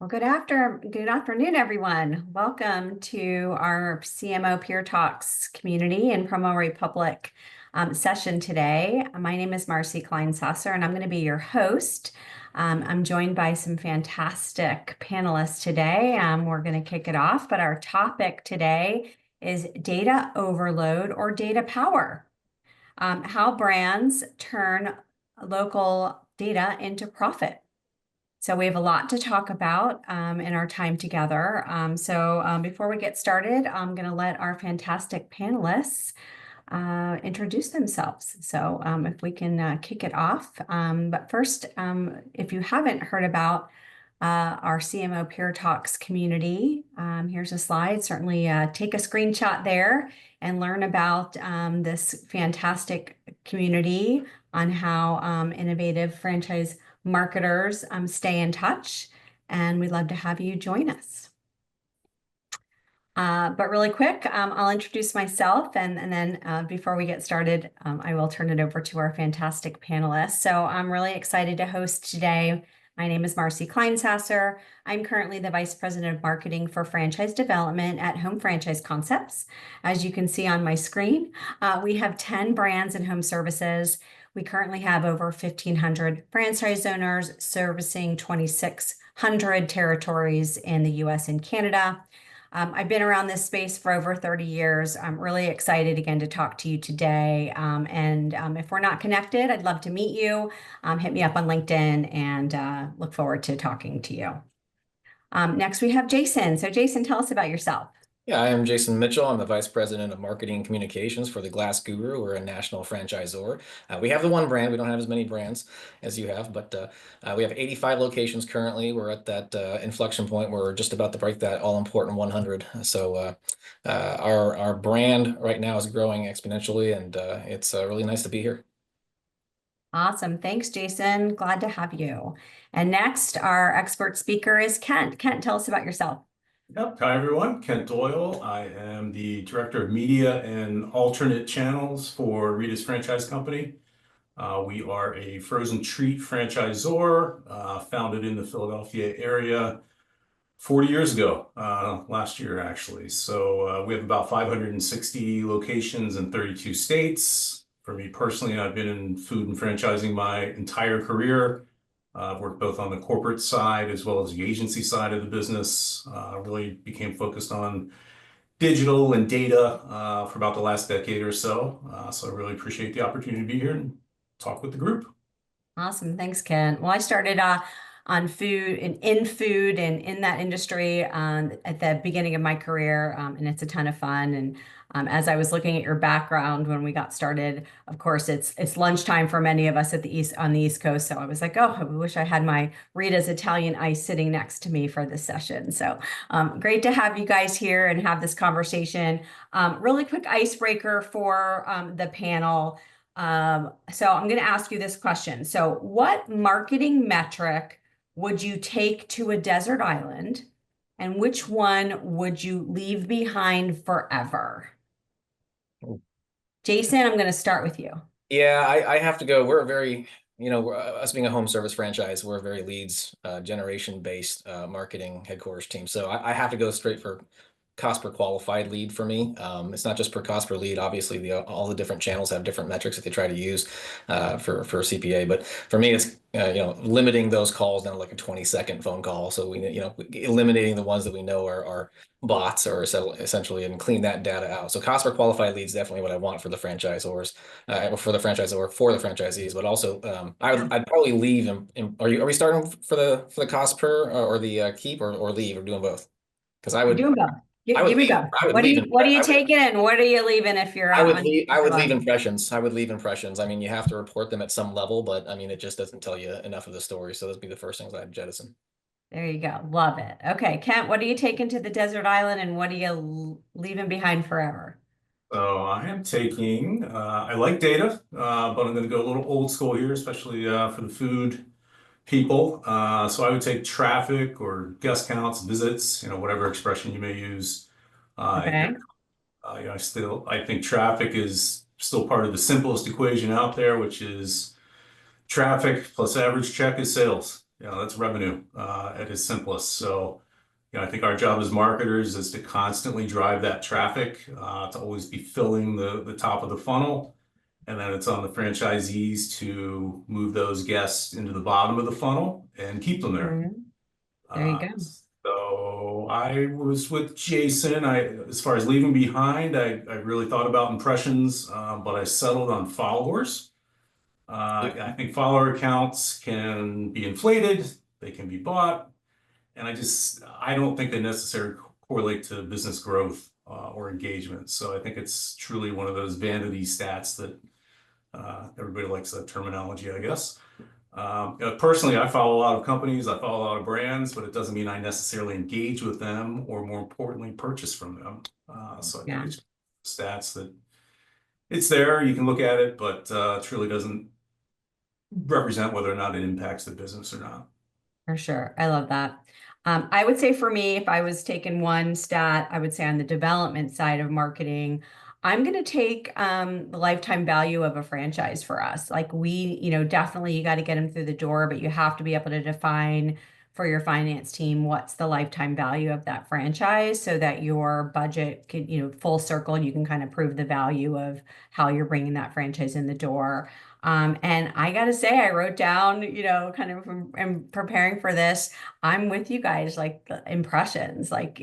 Well, good afternoon, everyone. Welcome to our CMO Peer Talks community in Promo Republic session today. My name is Marcy Kleinsasser, and I'm going to be your host. I'm joined by some fantastic panelists today. We're going to kick it off, but our topic today is data overload or data power. How brands turn local data into profit. So we have a lot to talk about in our time together. Before we get started, I'm going to let our fantastic panelists introduce themselves. If we can kick it off. But first, if you haven't heard about our CMO Peer Talks community, here's a slide. Certainly take a screenshot there and learn about this fantastic community on how innovative franchise marketers stay in touch, and we'd love to have you join us. But really quick, I'll introduce myself, and then before we get started, I will turn it over to our fantastic panelists. So I'm really excited to host today. My name is Marcy Kleinsasser. I'm currently the Vice President of Marketing for Franchise Development at Home Franchise Concepts. As you can see on my screen, we have 10 brands and home services. We currently have over 1,500 franchise owners servicing 2,600 territories in the US and Canada. I've been around this space for over 30 years. I'm really excited again to talk to you today. If we're not connected, I'd love to meet you. Hit me up on LinkedIn and look forward to talking to you. Next, we have Jason. So Jason, tell us about yourself. Yeah, I am Jason Mitchell. I'm the Vice President of Marketing and Communications for the Glass Guru. We're a national franchisor. We have the one brand. We don't have as many brands as you have, but we have 85 locations currently. We're at that inflection point where we're just about to break that all-important 100. So our brand right now is growing exponentially, and it's really nice to be here. Awesome. Thanks, Jason. Glad to have you. And next, our expert speaker is Kent. Kent, tell us about yourself. Yep. Hi, everyone. Kent Doyle. I am the Director of Media and Alternate Channels for Rita's Franchise Company. We are a frozen treat franchisor founded in the Philadelphia area 40 years ago, last year, actually. So we have about 560 locations in 32 states. For me personally, I've been in food and franchising my entire career. I've worked both on the corporate side as well as the agency side of the business. Really became focused on digital and data for about the last decade or so. So I really appreciate the opportunity to be here and talk with the group. Awesome. Thanks, Ken. Well, I started on food and in that industry at the beginning of my career, and it's a ton of fun. And as I was looking at your background when we got started, of course, it's lunchtime for many of us on the East Coast. So I was like, oh, I wish I had my Rita's Italian Ice sitting next to me for this session. So great to have you guys here and have this conversation. Really quick icebreaker for the panel. So I'm going to ask you this question. So what marketing metric would you take to a desert island, and which one would you leave behind forever? Jason, I'm going to start with you. Yeah, I have to go. We're a very, us being a home service franchise, we're a very leads generation based marketing headquarters team. So I have to go straight for cost per qualified lead for me. It's not just per cost per lead. Obviously, all the different channels have different metrics that they try to use for CPA. But for me, it's limiting those calls down to like a 20-second phone call. So we eliminating the ones that we know are bots or essentially, and clean that data out. So cost per qualified lead is definitely what I want for the franchisors, for the franchisor, for the franchisees. But also, I'd probably leave. Are we starting for the cost per or the keep or leave, or doing both? Because I would. Doing both. Give me both. What are you taking and what are you leaving if you're I would leave impressions. I would leave impressions. I mean, you have to report them at some level, but I mean, it just doesn't tell you enough of the story. So those would be the first things I'd jettison. There you go. Love it. Okay, Kent, what are you taking to the desert island and what are you leaving behind forever? So I am taking, I like data, but I'm going to go a little old school here, especially for the food people. So I would take traffic or guest counts, visits, whatever expression you may use. Okay. I think traffic is still part of the simplest equation out there, which is traffic plus average check is sales. That's revenue at its simplest. So, I think our job as marketers is to constantly drive that traffic, to always be filling the top of the funnel. And then it's on the franchisees to move those guests into the bottom of the funnel and keep them there. Mhm. There you go. So I was with Jason. As far as leaving behind, I really thought about impressions, but I settled on followers. I think follower accounts can be inflated, they can be bought, and I don't think they necessarily correlate to business growth or engagement. So I think it's truly one of those vanity stats that everybody likes that terminology, I guess. Personally, I follow a lot of companies, I follow a lot of brands, but it doesn't mean I necessarily engage with them or, more importantly, purchase from them. So I think it's stats that it's there, you can look at it, but truly doesn't represent whether or not it impacts the business or not. For sure. I love that. I would say for me, if I was taking one stat, I would say on the development side of marketing, I'm going to take the lifetime value of a franchise for us. Like definitely you got to get them through the door, but you have to be able to define for your finance team what's the lifetime value of that franchise so that your budget could, full circle, you can kind of prove the value of how you're bringing that franchise in the door. And I gotta say, I wrote down, kind of in preparing for this, I'm with you guys, like the impressions, like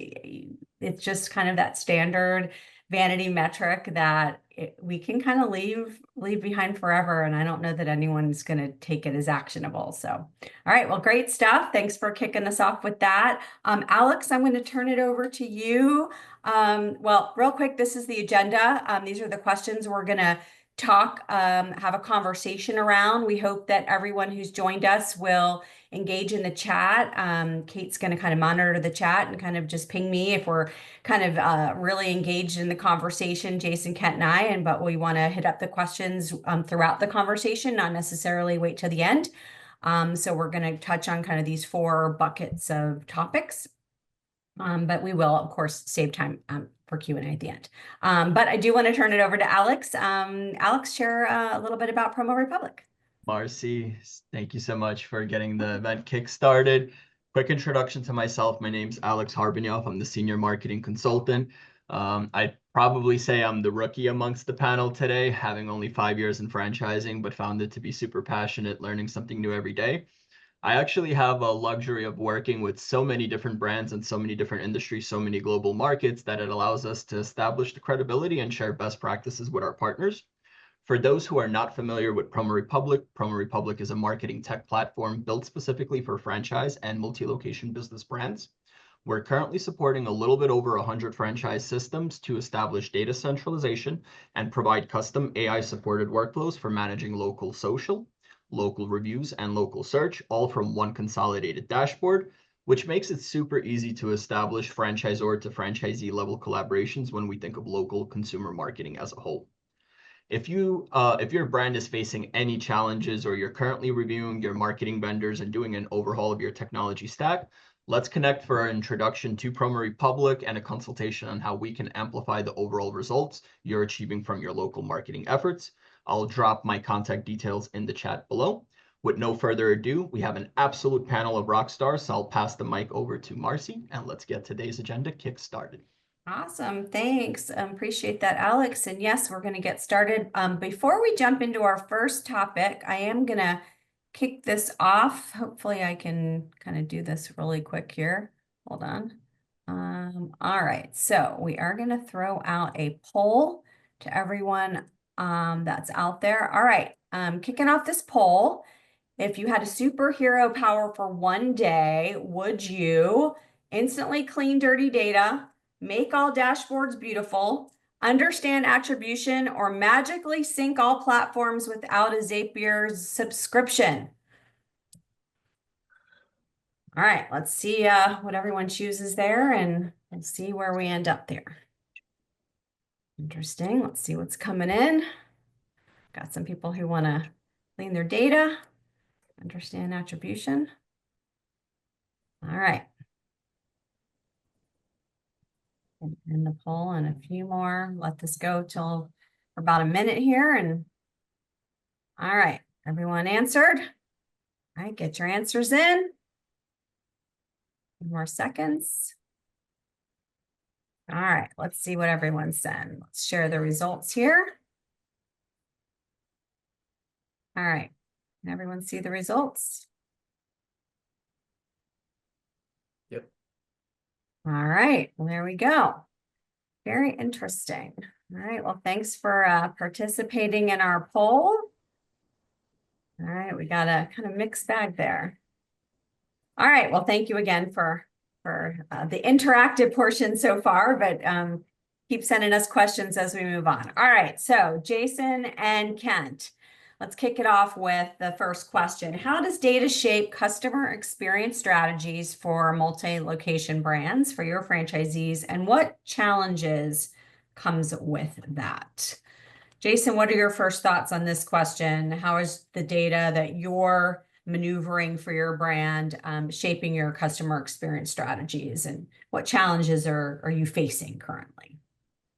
it's just kind of that standard vanity metric that we can kind of leave behind forever. And I don't know that anyone's going to take it as actionable. So, all right, well, great stuff. Thanks for kicking us off with that. Alex, I'm going to turn it over to you. Well, real quick, this is the agenda. These are the questions we're going to have a conversation around. We hope that everyone who's joined us will engage in the chat. Kate's going to kind of monitor the chat and kind of just ping me if we're kind of really engaged in the conversation, Jason, Kent, and I, but we want to hit up the questions throughout the conversation, not necessarily wait till the end. So we're going to touch on kind of these 4 buckets of topics. But we will, of course, save time for Q&A at the end. But I do want to turn it over to Alex. Alex, share a little bit about Promo Republic. Marcy, thank you so much for getting the event kick-started. Quick introduction to myself. My name's Alex Harbinov. I'm the Senior Marketing Consultant. I'd probably say I'm the rookie amongst the panel today, having only 5 years in franchising, but found it to be super passionate, learning something new every day. I actually have a luxury of working with so many different brands and so many different industries, so many global markets, that it allows us to establish the credibility and share best practices with our partners. For those who are not familiar with Promo Republic is a marketing tech platform built specifically for franchise and multi-location business brands. We're currently supporting a little bit over 100 franchise systems to establish data centralization and provide custom AI-supported workflows for managing local social, local reviews, and local search, all from one consolidated dashboard, which makes it super easy to establish franchisor to franchisee level collaborations when we think of local consumer marketing as a whole. If your brand is facing any challenges or you're currently reviewing your marketing vendors and doing an overhaul of your technology stack, let's connect for our introduction to Promo Republic and a consultation on how we can amplify the overall results you're achieving from your local marketing efforts. I'll drop my contact details in the chat below. With no further ado, we have an absolute panel of rock stars, so I'll pass the mic over to Marcy and let's get today's agenda kick-started. Awesome. Thanks. Appreciate that, Alex. And yes, we're going to get started. Before we jump into our first topic, I am going to kick this off. Hopefully I can kind of do this really quick here. Hold on. All right. So we are going to throw out a poll to everyone that's out there. All right. Kicking off this poll. If you had a superhero power for one day, would you instantly clean dirty data, make all dashboards beautiful, understand attribution, or magically sync all platforms without a Zapier subscription? All right, let's see what everyone chooses there, and we'll see where we end up there. Interesting. Let's see what's coming in. Got some people who want to clean their data, understand attribution. All right. In the poll and a few more. Let this go till for about a minute here. And all right, everyone answered. All right, get your answers in. More seconds. All right, let's see what everyone said. Let's share the results here. All right, can everyone see the results? Yep. All right, well, there we go. Very interesting. All right, well, thanks for participating in our poll. All right, we got a kind of mixed bag there. All right, well, thank you again for the interactive portion so far, but keep sending us questions as we move on. All right, so Jason and Kent, let's kick it off with the first question. How does data shape customer experience strategies for multi-location brands for your franchisees, and what challenges comes with that? Jason, what are your first thoughts on this question? How is the data that you're maneuvering for your brand shaping your customer experience strategies, and what challenges are you facing currently?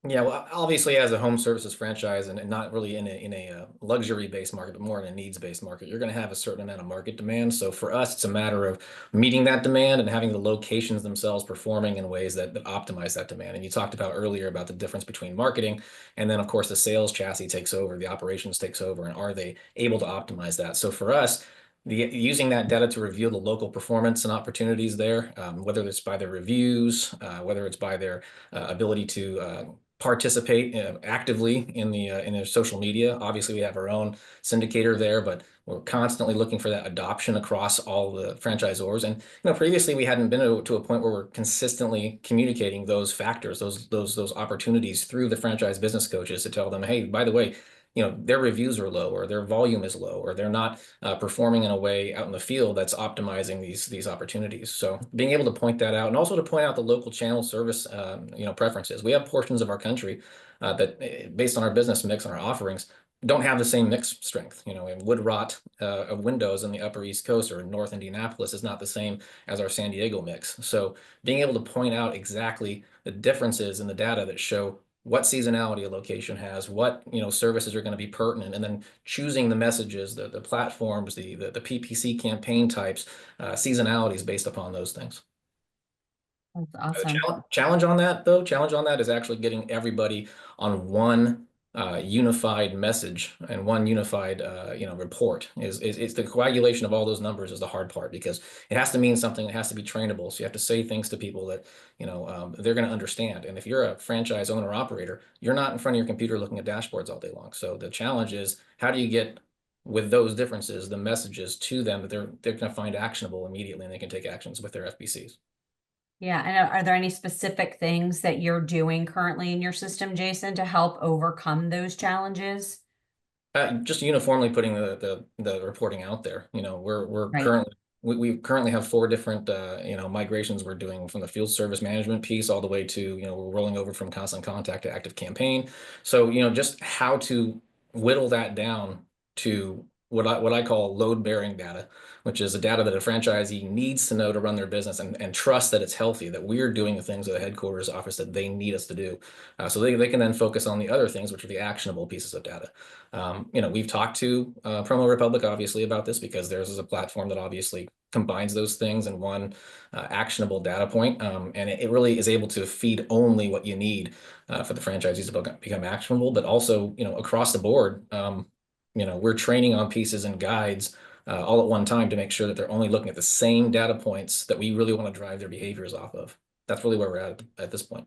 Yeah, well, obviously, as a home services franchise, and not really in a luxury-based market, but more in a needs-based market, you're going to have a certain amount of market demand. So for us, it's a matter of meeting that demand and having the locations themselves performing in ways that optimize that demand. And you talked about earlier about the difference between marketing and then, of course, the sales chassis takes over, the operations takes over, and are they able to optimize that? So for us, using that data to reveal the local performance and opportunities there, whether it's by their reviews, whether it's by their ability to participate actively in their social media. Obviously, we have our own syndicator there, but we're constantly looking for that adoption across all the franchisors. And previously we hadn't been to a point where we're consistently communicating those factors, those opportunities through the franchise business coaches to tell them, hey, by the way, their reviews are low, or their volume is low, or they're not performing in a way out in the field that's optimizing these opportunities. So being able to point that out, and also to point out the local channel service preferences. We have portions of our country that, based on our business mix and our offerings, don't have the same mix strength. In wood rot of windows in the Upper East Coast or in North Indianapolis is not the same as our San Diego mix. So being able to point out exactly the differences in the data that show what seasonality a location has, what services are going to be pertinent, and then choosing the messages, the platforms, the PPC campaign types, seasonalities based upon those things. That's awesome. Challenge on that is actually getting everybody on one unified message and one unified report. Is the coagulation of all those numbers is the hard part, because it has to mean something. It has to be trainable. So you have to say things to people that they're going to understand. And if you're a franchise owner operator, you're not in front of your computer looking at dashboards all day long. So the challenge is, how do you get, with those differences, the messages to them that they're going to find actionable immediately, and they can take actions with their FBCs. Yeah, and are there any specific things that you're doing currently in your system, Jason, to help overcome those challenges? Just uniformly putting the reporting out there. We're Right. currently we currently have 4 different migrations we're doing, from the field service management piece all the way to we're rolling over from Constant Contact to Active Campaign. So just how to whittle that down to what I call load-bearing data, which is the data that a franchisee needs to know to run their business and trust that it's healthy, that we're doing the things at the headquarters office that they need us to do. So they can then focus on the other things, which are the actionable pieces of data. We've talked to Promo Republic, obviously, about this, because theirs is a platform that obviously combines those things in one actionable data point. And it really is able to feed only what you need for the franchisees to become actionable, but also, across the board, we're training on pieces and guides all at one time to make sure that they're only looking at the same data points that we really want to drive their behaviors off of. That's really where we're at this point.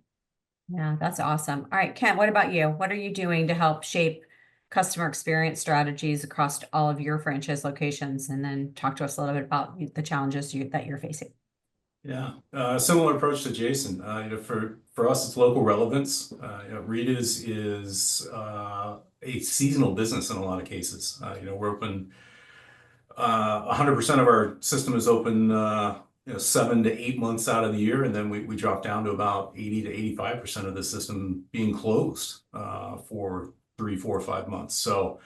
Yeah, that's awesome. All right, Kent, what about you? What are you doing to help shape customer experience strategies across all of your franchise locations? And then talk to us a little bit about the challenges that you're facing. Yeah, similar approach to Jason. For us, it's local relevance. Rita's is a seasonal business in a lot of cases. We're open. 100% of our system is open 7 to 8 months out of the year, and then we drop down to about 80 to 85% of the system being closed for 3, 4, 5 months. So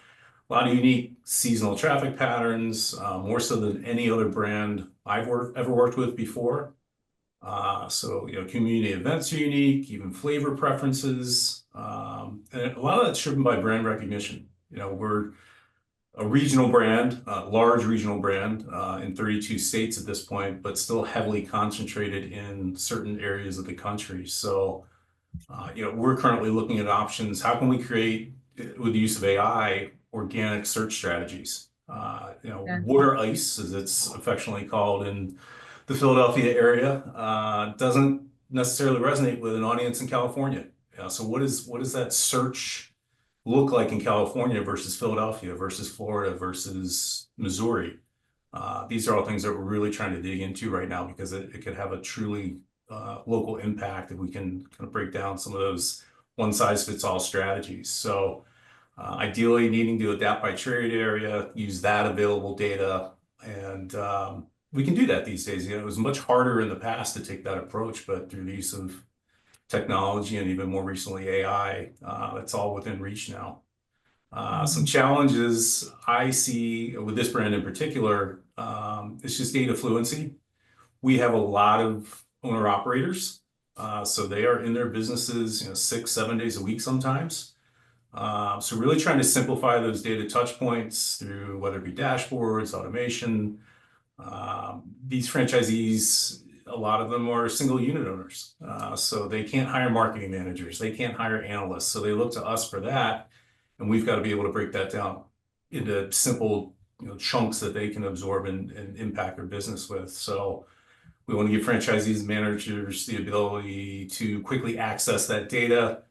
a lot of unique seasonal traffic patterns, more so than any other brand I've ever worked with before. So community events are unique, even flavor preferences, and a lot of that's driven by brand recognition. We're a regional brand, a large regional brand in 32 states at this point, but still heavily concentrated in certain areas of the country. So, we're currently looking at options. How can we create, with the use of AI, organic search strategies? Yeah. Water ice, as it's affectionately called in the Philadelphia area, doesn't necessarily resonate with an audience in California. So what does that search look like in California versus Philadelphia versus Florida versus Missouri? These are all things that we're really trying to dig into right now because it could have a truly local impact if we can kind of break down some of those one-size-fits-all strategies. So ideally needing to adapt by trade area, use that available data, and we can do that these days. It was much harder in the past to take that approach, but through the use of technology and even more recently AI, it's all within reach now. Some challenges I see with this brand in particular, it's just data fluency. We have a lot of owner operators, so they are in their businesses 6-7 days a week sometimes. So really trying to simplify those data touch points through whether it be dashboards, automation. These franchisees, a lot of them are single unit owners. So they can't hire marketing managers. They can't hire analysts. So they look to us for that. And we've got to be able to break that down into simple chunks that they can absorb and impact their business with. So we want to give franchisees and managers the ability to quickly access that data,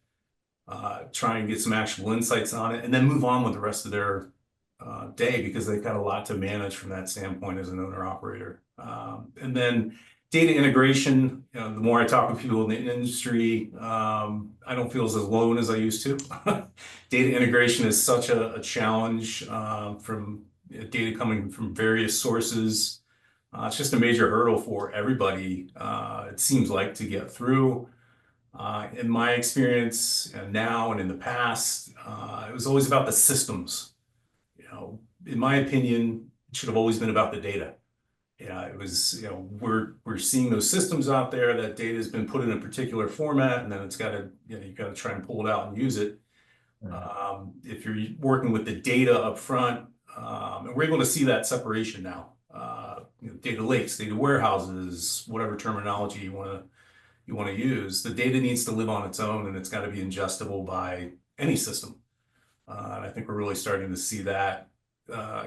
try and get some actionable insights on it, and then move on with the rest of their day because they've got a lot to manage from that standpoint as an owner operator. And then data integration, the more I talk with people in the industry, I don't feel as alone as I used to. Data integration is such a challenge from data coming from various sources. It's just a major hurdle for everybody, it seems like, to get through. In my experience now and in the past, it was always about the systems. In my opinion, it should have always been about the data. It was, we're seeing those systems out there. That data has been put in a particular format, and then it's got to, you got to try and pull it out and use it. If you're working with the data up front, and we're able to see that separation now. Data lakes, data warehouses, whatever terminology you want to use. The data needs to live on its own, and it's got to be ingestible by any system. And I think we're really starting to see that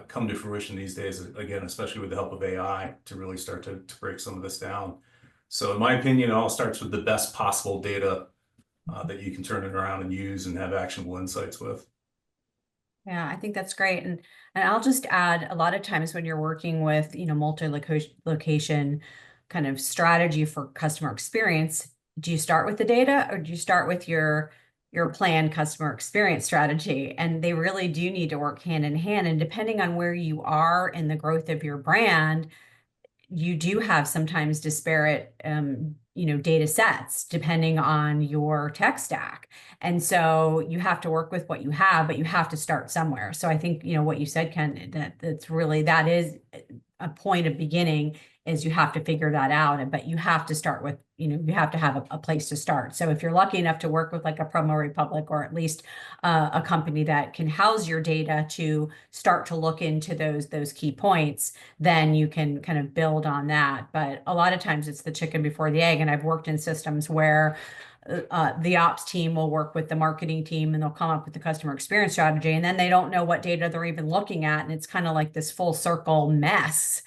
come to fruition these days, again, especially with the help of AI, to really start to break some of this down. So in my opinion, it all starts with the best possible data that you can turn it around and use and have actionable insights with. Yeah, I think that's great. And I'll just add, a lot of times when you're working with, multi-location kind of strategy for customer experience, do you start with the data or do you start with your planned customer experience strategy? And they really do need to work hand in hand. And depending on where you are in the growth of your brand, you do have sometimes disparate, data sets depending on your tech stack. And so you have to work with what you have, but you have to start somewhere. So I think, what you said, Ken, that is a point of beginning, is you have to figure that out. But you have to start with, you have to have a place to start. So if you're lucky enough to work with like a Promo Republic, or at least a company that can house your data to start to look into those key points, then you can kind of build on that. But a lot of times it's the chicken before the egg. And I've worked in systems where the ops team will work with the marketing team and they'll come up with the customer experience strategy, and then they don't know what data they're even looking at. And it's kind of like this full circle mess.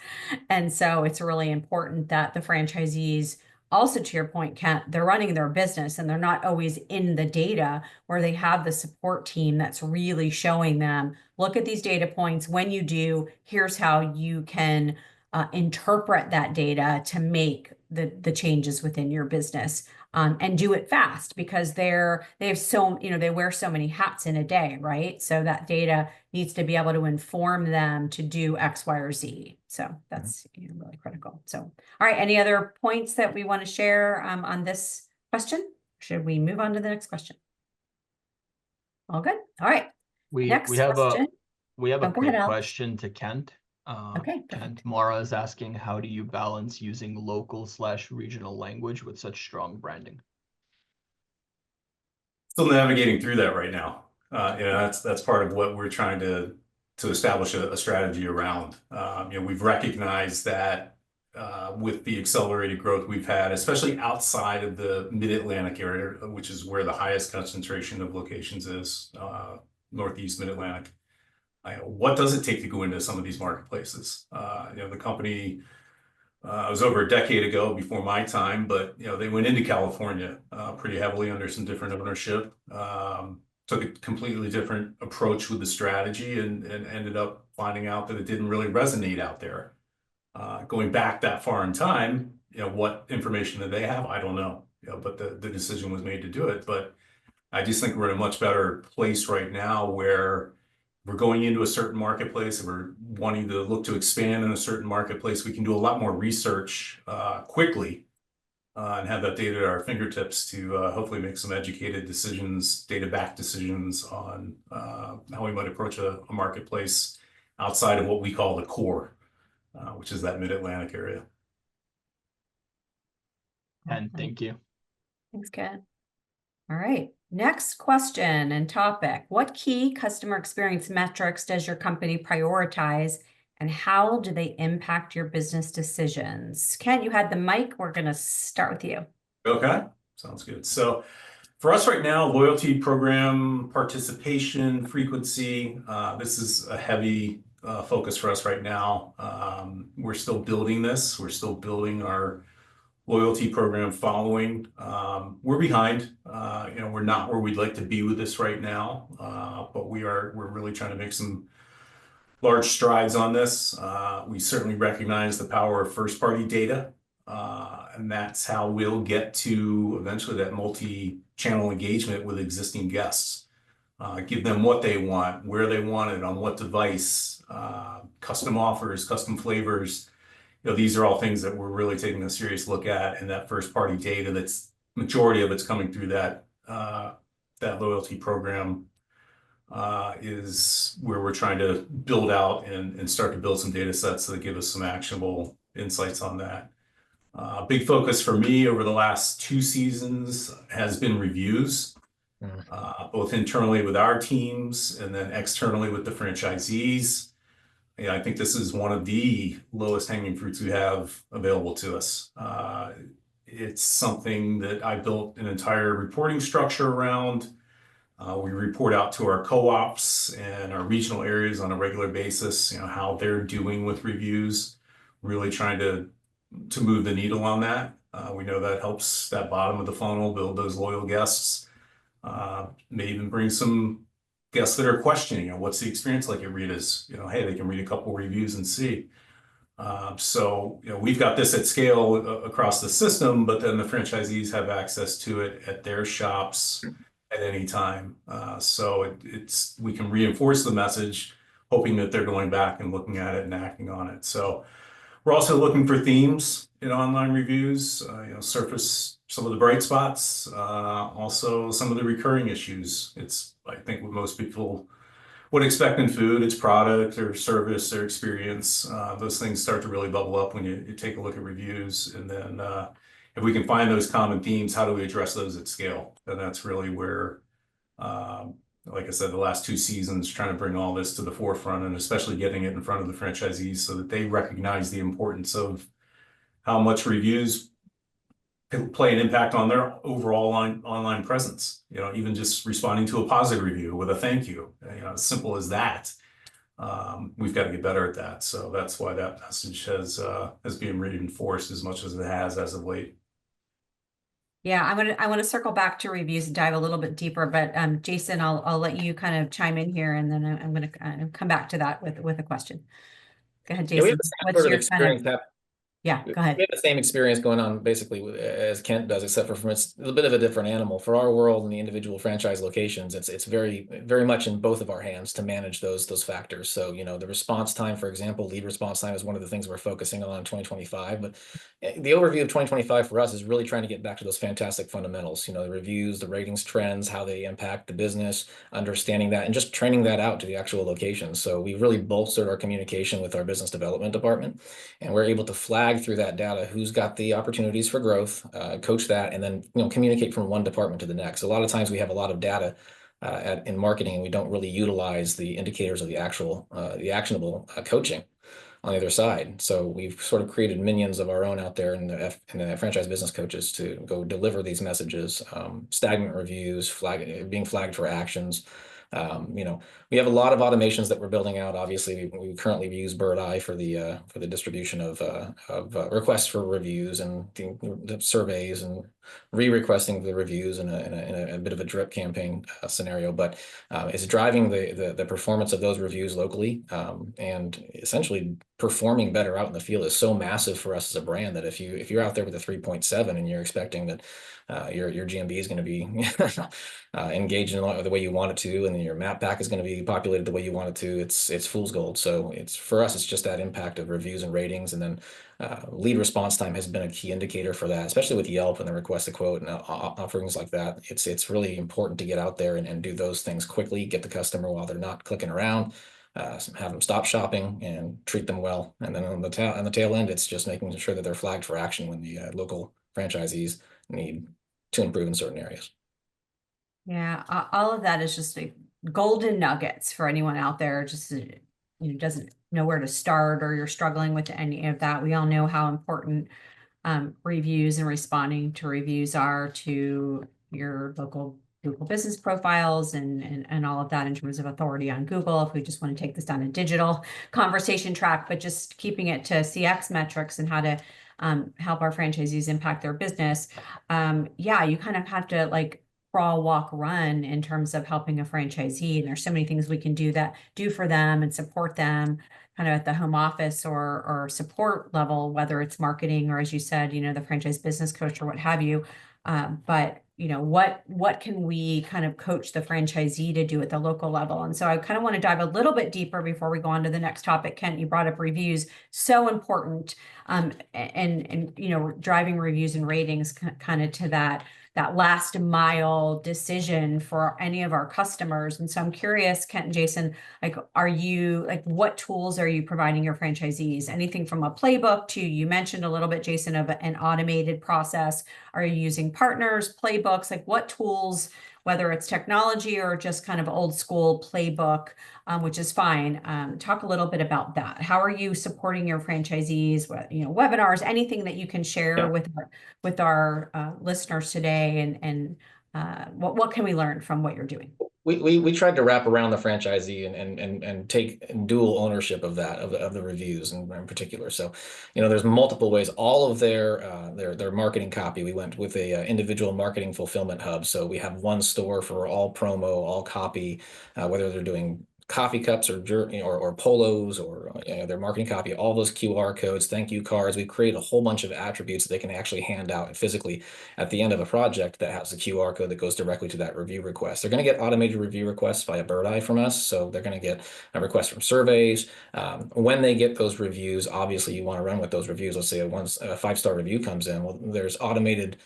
And so it's really important that the franchisees, also to your point, Kent, they're running their business and they're not always in the data, where they have the support team that's really showing them, look at these data points. When you do, here's how you can interpret that data to make the changes within your business, and do it fast, because they wear so many hats in a day, right? So that data needs to be able to inform them to do X, Y, or Z. So that's really critical. So, all right, any other points that we want to share on this question? Should we move on to the next question? All good. All right. We Next have question. a Go quick ahead, Alex. question to Kent. Okay. Kent, Mara is asking, how do you balance using local/regional language with such strong branding? Still navigating through that right now. That's part of what we're trying to to establish a strategy around. We've recognized that with the accelerated growth we've had, especially outside of the Mid-Atlantic area, which is where the highest concentration of locations is, Northeast Mid-Atlantic. What does it take to go into some of these marketplaces? The company was over a decade ago before my time, but they went into California pretty heavily under some different ownership. Took a completely different approach with the strategy and ended up finding out that it didn't really resonate out there. Going back that far in time, what information did they have? I don't know. But the decision was made to do it. But I just think we're in a much better place right now where we're going into a certain marketplace and we're wanting to look to expand in a certain marketplace. We can do a lot more research quickly and have that data at our fingertips to hopefully make some educated decisions, data-backed decisions on how we might approach a marketplace outside of what we call the core, which is that Mid-Atlantic area. And thank you. Thanks, Ken. All right, next question and topic. What key customer experience metrics does your company prioritize, and how do they impact your business decisions? Ken, you had the mic. We're going to start with you. Okay, sounds good. So for us right now, loyalty program participation frequency, this is a heavy focus for us right now. We're still building this. We're still building our loyalty program following. We're behind. We're not where we'd like to be with this right now, but we're really trying to make some large strides on this. We certainly recognize the power of first-party data, and that's how we'll get to eventually that multi-channel engagement with existing guests. Give them what they want, where they want it, on what device, custom offers, custom flavors. These are all things that we're really taking a serious look at, and that first-party data, that's majority of it's coming through that loyalty program is where we're trying to build out and start to build some data sets that give us some actionable insights on that. Big focus for me over the last 2 seasons has been reviews, both internally with our teams and then externally with the franchisees. I think this is one of the lowest hanging fruits we have available to us. It's something that I built an entire reporting structure around. We report out to our co-ops and our regional areas on a regular basis, how they're doing with reviews, really trying to move the needle on that. We know that helps that bottom of the funnel build those loyal guests. May even bring some guests that are questioning, what's the experience like at Rita's? Hey, they can read a couple reviews and see. So we've got this at scale across the system, but then the franchisees have access to it at their shops at any time. So we can reinforce the message, hoping that they're going back and looking at it and acting on it. So we're also looking for themes in online reviews, surface some of the bright spots, also some of the recurring issues. It's, I think, what most people would expect in food. It's product or service or experience. Those things start to really bubble up when you take a look at reviews. And then if we can find those common themes, how do we address those at scale? And that's really where, like I said, the last 2 seasons, trying to bring all this to the forefront and especially getting it in front of the franchisees so that they recognize the importance of how much reviews play an impact on their overall online presence. Even just responding to a positive review with a thank you, as simple as that. We've got to get better at that. So that's why that message has been reinforced as much as it has as of late. Yeah, I want to circle back to reviews and dive a little bit deeper, but Jason, I'll let you kind of chime in here, and then I'm going to come back to that with a question. Go ahead, Jason. What's your kind of... Yeah, go ahead. We have the same experience going on basically as Kent does, except for it's a bit of a different animal. For our world and the individual franchise locations, it's very, very much in both of our hands to manage those factors. So, the response time, for example, lead response time is one of the things we're focusing on in 2025. But the overview of 2025 for us is really trying to get back to those fantastic fundamentals, the reviews, the ratings trends, how they impact the business, understanding that, and just training that out to the actual locations. So we really bolstered our communication with our business development department, and we're able to flag through that data who's got the opportunities for growth, coach that, and then communicate from one department to the next. A lot of times we have a lot of data in marketing, and we don't really utilize the indicators of the actionable coaching on the other side. So we've sort of created minions of our own out there in the franchise business coaches to go deliver these messages, stagnant reviews, being flagged for actions. We have a lot of automations that we're building out. Obviously, we currently use BirdEye for the distribution of requests for reviews and the surveys and re-requesting the reviews in a bit of a drip campaign scenario. But it's driving the performance of those reviews locally, and essentially performing better out in the field is so massive for us as a brand that if you're out there with a 3.7 and you're expecting that your GMB is going to be engaged in the way you want it to, and then your map pack is going to be populated the way you want it to, it's fool's gold. So for us, it's just that impact of reviews and ratings, and then lead response time has been a key indicator for that, especially with Yelp and the request to quote and offerings like that. It's really important to get out there and do those things quickly, get the customer while they're not clicking around, have them stop shopping and treat them well. And then on the tail end, it's just making sure that they're flagged for action when the local franchisees need to improve in certain areas. Yeah, all of that is just like golden nuggets for anyone out there just doesn't know where to start, or you're struggling with any of that. We all know how important reviews and responding to reviews are to your local Google business profiles and all of that in terms of authority on Google. If we just want to take this down a digital conversation track, but just keeping it to CX metrics and how to help our franchisees impact their business. Yeah, you kind of have to like crawl, walk, run in terms of helping a franchisee. And there's so many things we can do for them and support them kind of at the home office or support level, whether it's marketing or, as you said, the franchise business coach or what have you. But what can we kind of coach the franchisee to do at the local level? And so I kind of want to dive a little bit deeper before we go on to the next topic. Kent, you brought up reviews, so important, and driving reviews and ratings kind of to that last mile decision for any of our customers. And so I'm curious, Kent and Jason, what tools are you providing your franchisees? Anything from a playbook to, you mentioned a little bit, Jason, of an automated process. Are you using partners, playbooks? Like what tools, whether it's technology or just kind of old school playbook, which is fine. Talk a little bit about that. How are you supporting your franchisees? Webinars, anything that you can share with our listeners today, and what can we learn from what you're doing? We tried to wrap around the franchisee and take dual ownership of that, of the reviews in particular. So, there's multiple ways. All of their marketing copy, we went with a individual marketing fulfillment hub. So we have one store for all promo, all copy, whether they're doing coffee cups or polos or their marketing copy, all those QR codes, thank you cards. We've created a whole bunch of attributes that they can actually hand out physically at the end of a project that has a QR code that goes directly to that review request. They're going to get automated review requests via BirdEye from us. So they're going to get a request from surveys. When they get those reviews, obviously you want to run with those reviews. Let's say once a 5-star review comes in, well, there's automated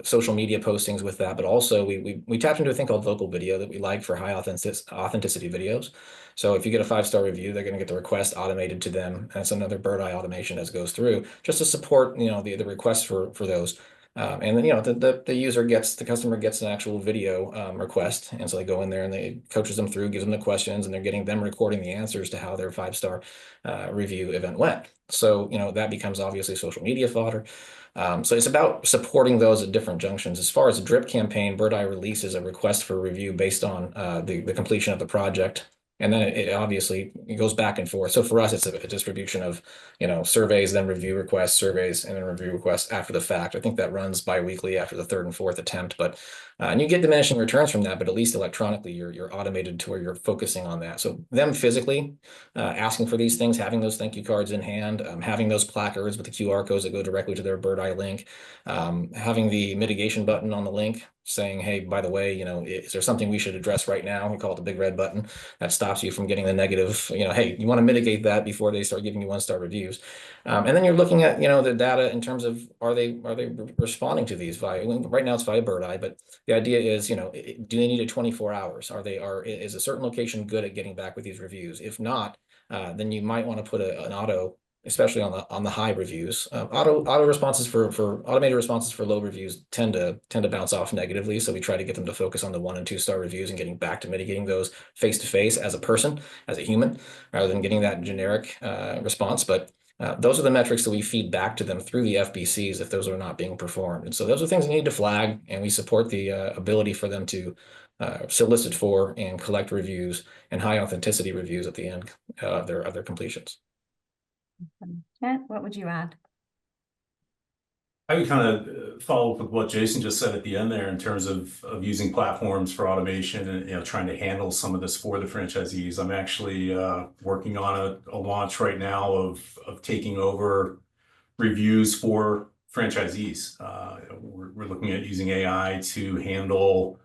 social media postings with that, but also we tapped into a thing called Vocal Video that we like for high authenticity videos. So if you get a 5-star review, they're going to get the request automated to them. That's another BirdEye automation as goes through just to support the requests for those. And then the customer gets an actual video request, and so they go in there and they coaches them through, gives them the questions, and they're getting them recording the answers to how their 5-star review event went. So that becomes obviously social media fodder. So it's about supporting those at different junctions. As far as a drip campaign, BirdEye releases a request for review based on the completion of the project. And then it obviously goes back and forth. So for us, it's a distribution of, surveys, then review requests, surveys, and then review requests after the fact. I think that runs bi-weekly after the 3rd and 4th attempt, but and you get diminishing returns from that, but at least electronically, you're automated to where you're focusing on that. So them physically asking for these things, having those thank you cards in hand, having those placards with the QR codes that go directly to their BirdEye link, having the mitigation button on the link saying, hey, by the way, is there something we should address right now? We call it the big red button that stops you from getting the negative, hey, you want to mitigate that before they start giving you 1-star reviews. And then you're looking at, the data in terms of, are they responding to these right now it's via BirdEye, but the idea is, do they need it 24 hours? Is a certain location good at getting back with these reviews? If not, then you might want to put an auto especially on the high reviews. Auto responses for automated responses for low reviews tend to bounce off negatively. So we try to get them to focus on the 1 and 2 star reviews and getting back to mitigating those face to face as a person, as a human, rather than getting that generic response. But those are the metrics that we feed back to them through the FBCs if those are not being performed. And so those are things we need to flag, and we support the ability for them to solicit for and collect reviews and high authenticity reviews at the end of their completions. Kent, what would you add? I would kind of follow up with what Jason just said at the end there in terms of using platforms for automation and trying to handle some of this for the franchisees. I'm actually working on a launch right now of taking over reviews for franchisees. We're looking at using AI to handle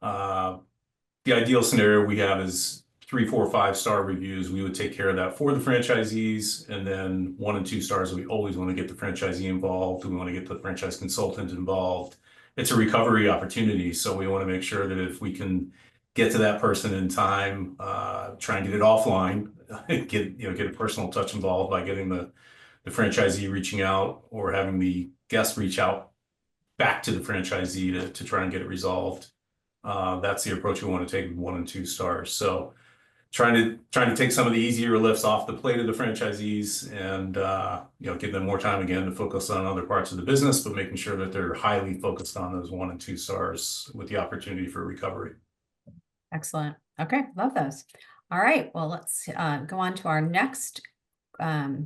the ideal scenario we have is 3, 4, 5-star reviews. We would take care of that for the franchisees, and then 1 and 2 stars, we always want to get the franchisee involved. We want to get the franchise consultant involved. It's a recovery opportunity, so we want to make sure that if we can get to that person in time, try and get it offline, get a personal touch involved by getting the franchisee reaching out or having the guest reach out back to the franchisee to try and get it resolved. That's the approach we want to take with 1 and 2 stars. So trying to take some of the easier lifts off the plate of the franchisees and give them more time again to focus on other parts of the business, but making sure that they're highly focused on those 1 and 2 stars with the opportunity for recovery. Excellent. Okay, love those. All right, well, let's go on to our next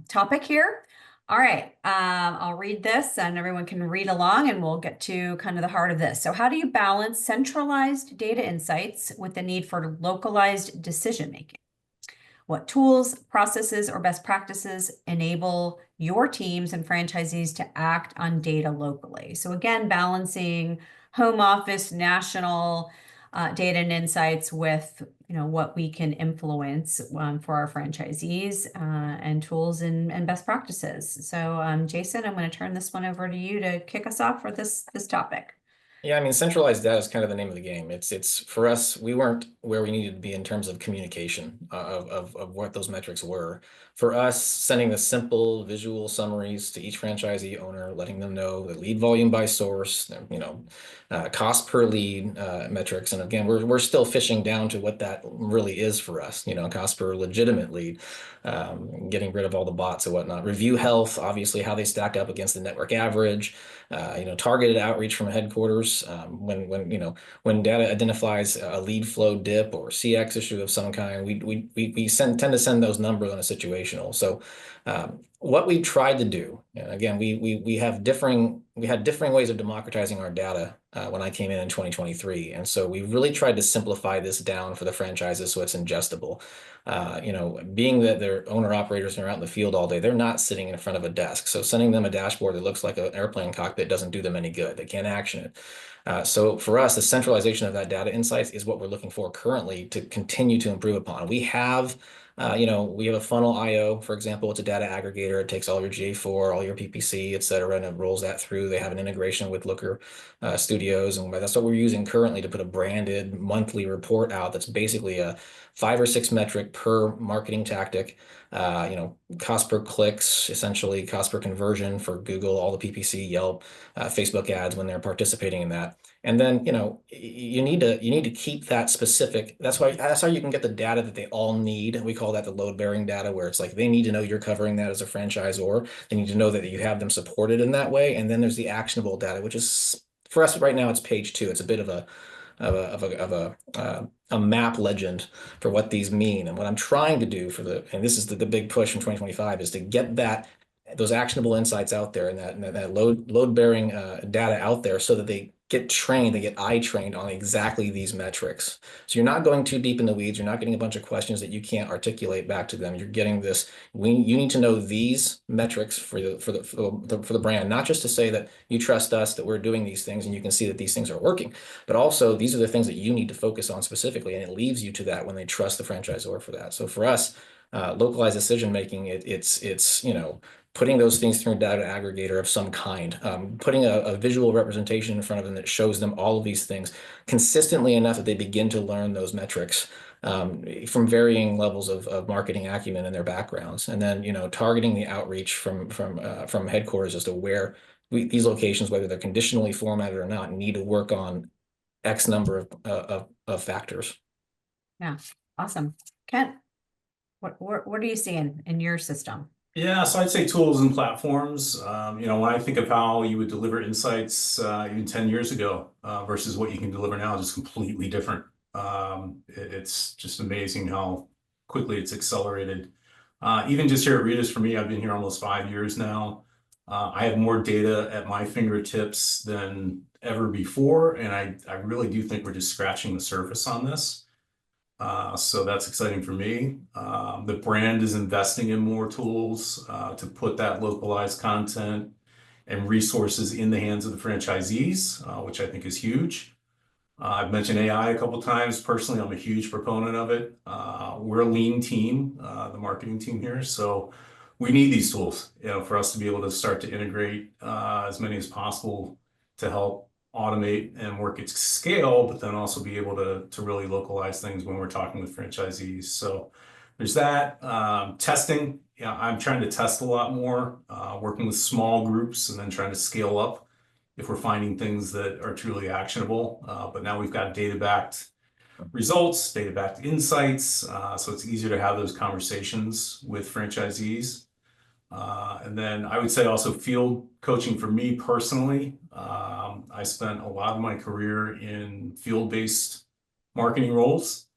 topic here. All right, I'll read this and everyone can read along and we'll get to kind of the heart of this. So how do you balance centralized data insights with the need for localized decision-making? What tools, processes, or best practices enable your teams and franchisees to act on data locally? So again, balancing home office, national data and insights with what we can influence for our franchisees and tools and best practices. So Jason, I'm going to turn this one over to you to kick us off for this topic. Yeah, I mean, centralized data is kind of the name of the game. It's for us, we weren't where we needed to be in terms of communication of what those metrics were. For us, sending the simple visual summaries to each franchisee owner, letting them know the lead volume by source, cost per lead metrics. And again, we're still fishing down to what that really is for us, cost per legitimate lead, getting rid of all the bots and whatnot. Review health, obviously how they stack up against the network average, targeted outreach from headquarters. When data identifies a lead flow dip or CX issue of some kind, we tend to send those numbers on a situational. So what we tried to do, and again, we had differing ways of democratizing our data when I came in 2023, and so we really tried to simplify this down for the franchises so it's ingestible. Being that they're owner operators and are out in the field all day, they're not sitting in front of a desk. So sending them a dashboard that looks like an airplane cockpit doesn't do them any good. They can't action it. So for us, the centralization of that data insights is what we're looking for currently to continue to improve upon. We have a funnel IO, for example. It's a data aggregator. It takes all your GA4, all your PPC, et cetera, and it rolls that through. They have an integration with Looker Studios, and that's what we're using currently to put a branded monthly report out that's basically a 5 or 6 metric per marketing tactic, cost per clicks, essentially cost per conversion for Google, all the PPC, Yelp, Facebook ads when they're participating in that. And then, you need to keep that specific. That's how you can get the data that they all need. We call that the load bearing data, where it's like they need to know you're covering that as a franchisor. They need to know that you have them supported in that way. And then there's the actionable data, which is for us right now, it's page 2. It's a bit of a map legend for what these mean. And what I'm trying to do and this is the big push in 2025, is to get those actionable insights out there and that load bearing data out there so that they get trained, they get eye trained on exactly these metrics. So you're not going too deep in the weeds. You're not getting a bunch of questions that you can't articulate back to them. You're getting this. You need to know these metrics for the brand, not just to say that you trust us, that we're doing these things and you can see that these things are working, but also these are the things that you need to focus on specifically, and it leaves you to that when they trust the franchisor for that. So for us, localized decision making, it's putting those things through a data aggregator of some kind, putting a visual representation in front of them that shows them all of these things consistently enough that they begin to learn those metrics from varying levels of marketing acumen and their backgrounds. And then, targeting the outreach from headquarters as to where these locations, whether they're conditionally formatted or not, need to work on X number of factors. Yeah, awesome. Kent, what are you seeing in your system? Yeah, so I'd say tools and platforms. When I think of how you would deliver insights even 10 years ago versus what you can deliver now, just completely different. It's just amazing how quickly it's accelerated. Even just here at Regus, for me, I've been here almost 5 years now. I have more data at my fingertips than ever before, and I really do think we're just scratching the surface on this. So that's exciting for me. The brand is investing in more tools to put that localized content and resources in the hands of the franchisees, which I think is huge. I've mentioned AI a couple of times. Personally, I'm a huge proponent of it. We're a lean team, the marketing team here, so we need these tools, for us to be able to start to integrate as many as possible to help automate and work at scale, but then also be able to really localize things when we're talking with franchisees. So there's that. Testing, I'm trying to test a lot more, working with small groups and then trying to scale up if we're finding things that are truly actionable. But now we've got data-backed results, data-backed insights, so it's easier to have those conversations with franchisees. And then I would say also field coaching for me personally. I spent a lot of my career in field-based marketing roles.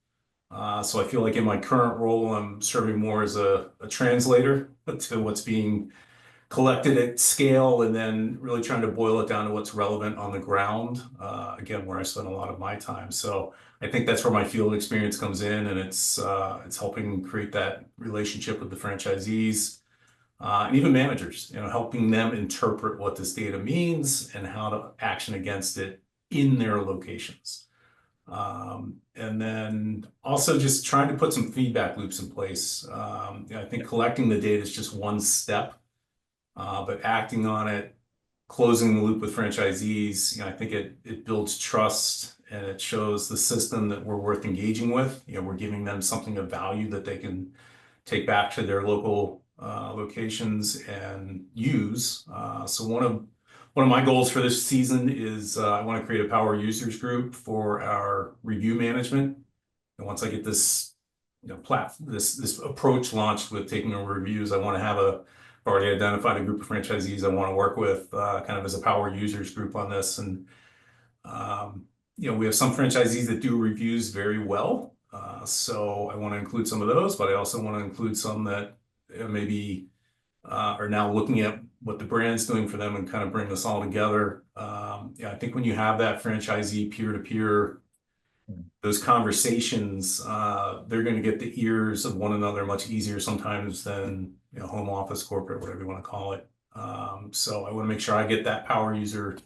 So I feel like in my current role, I'm serving more as a translator to what's being collected at scale and then really trying to boil it down to what's relevant on the ground, again, where I spend a lot of my time. So I think that's where my field experience comes in, and it's helping create that relationship with the franchisees. And even managers, helping them interpret what this data means and how to action against it in their locations. And then also just trying to put some feedback loops in place. I think collecting the data is just one step, but acting on it, closing the loop with franchisees, I think it builds trust and it shows the system that we're worth engaging with. We're giving them something of value that they can take back to their local locations and use. So one of my goals for this season is I want to create a power users group for our review management. And once I get this, this approach launched with taking over reviews, I want to have already identified a group of franchisees I want to work with, kind of as a power users group on this. And we have some franchisees that do reviews very well. So I want to include some of those, but I also want to include some that maybe are now looking at what the brand's doing for them and kind of bring this all together. I think when you have that franchisee peer-to-peer, those conversations, they're going to get the ears of one another much easier sometimes than home office, corporate, whatever you want to call it. So I want to make sure I get that power user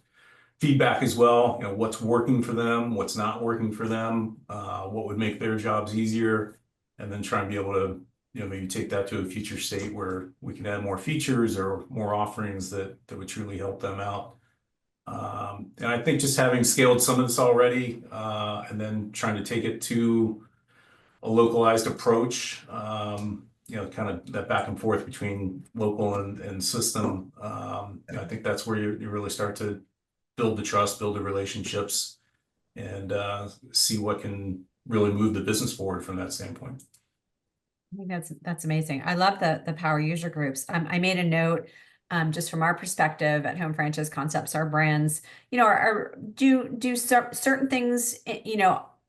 feedback as well. What's working for them, what's not working for them, what would make their jobs easier, and then try and be able to maybe take that to a future state where we can add more features or more offerings that would truly help them out. And I think just having scaled some of this already, and then trying to take it to a localized approach, kind of that back and forth between local and system. I think that's where you really start to build the trust, build the relationships, and see what can really move the business forward from that standpoint. I think that's amazing. I love the power user groups. I made a note, just from our perspective at Home Franchise Concepts, our brands, do certain things,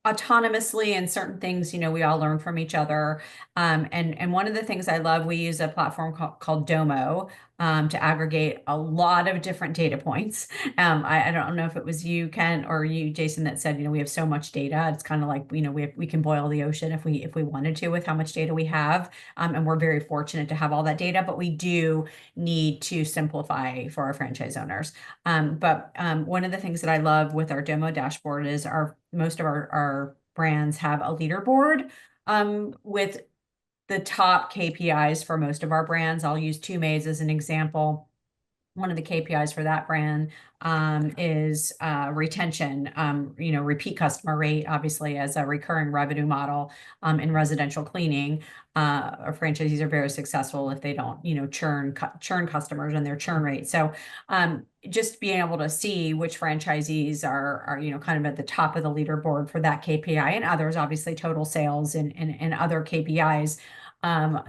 autonomously, and certain things, we all learn from each other. And one of the things I love, we use a platform called Domo, to aggregate a lot of different data points. I don't know if it was you, Ken, or you, Jason, that said, we have so much data. It's kind of like, we can boil the ocean if we wanted to with how much data we have. And we're very fortunate to have all that data, but we do need to simplify for our franchise owners. But one of the things that I love with our Domo dashboard is most of our brands have a leaderboard with the top KPIs for most of our brands. I'll use Two Maids as an example. one of the KPIs for that brand is retention, repeat customer rate, obviously as a recurring revenue model in residential cleaning. Our franchisees are very successful if they don't, churn customers and their churn rate. So just being able to see which franchisees are kind of at the top of the leaderboard for that KPI, and others, obviously total sales and other KPIs. Not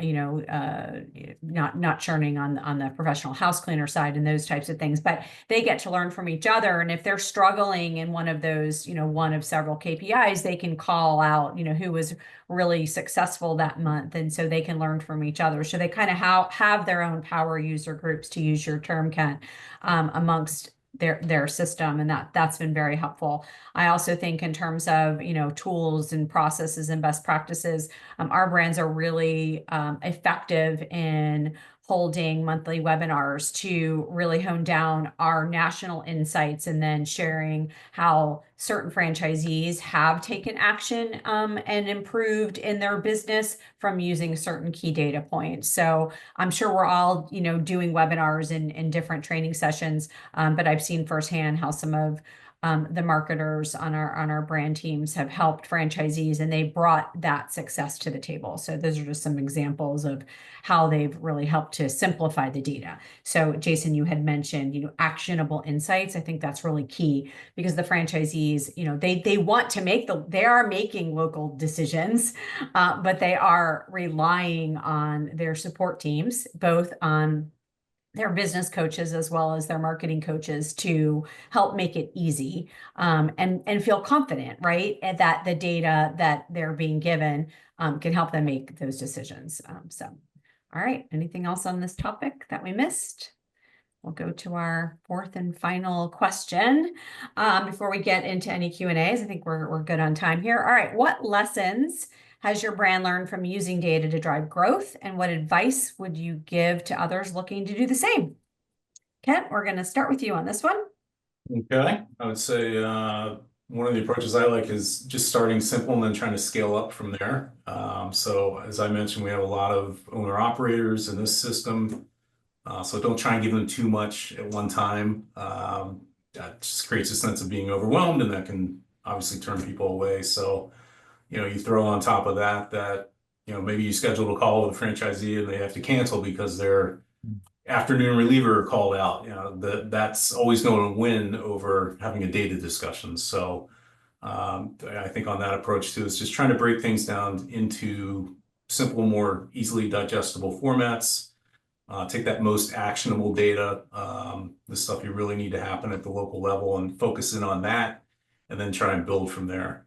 churning on the professional house cleaner side and those types of things, but they get to learn from each other. And if they're struggling in one of those, one of several KPIs, they can call out, who was really successful that month. And so they can learn from each other. So they kind of have their own power user groups, to use your term, Kent, amongst their system, and that's been very helpful. I also think in terms of tools and processes and best practices, our brands are really effective in holding monthly webinars to really hone down our national insights, and then sharing how certain franchisees have taken action and improved in their business from using certain key data points. So I'm sure we're all doing webinars in different training sessions, but I've seen firsthand how some of the marketers on our brand teams have helped franchisees, and they brought that success to the table. So those are just some examples of how they've really helped to simplify the data. So Jason, you had mentioned, actionable insights. I think that's really key, because the franchisees, they want to they are making local decisions, but they are relying on their support teams, both on their business coaches as well as their marketing coaches, to help make it easy and feel confident, right? And that the data that they're being given can help them make those decisions. All right, anything else on this topic that we missed? We'll go to our fourth and final question before we get into any Q&As. I think we're good on time here. All right, what lessons has your brand learned from using data to drive growth, and what advice would you give to others looking to do the same? Kent, we're going to start with you on this one. Okay, I would say one of the approaches I like is just starting simple and then trying to scale up from there. So as I mentioned, we have a lot of owner operators in this system. So don't try and give them too much at one time. That just creates a sense of being overwhelmed, and that can obviously turn people away. So, you throw on top of that, maybe you schedule a call with a franchisee and they have to cancel because their afternoon reliever called out. That's always going to win over having a data discussion. So I think on that approach too, is just trying to break things down into simple, more easily digestible formats. Take that most actionable data, the stuff you really need to happen at the local level, and focus in on that, and then try and build from there.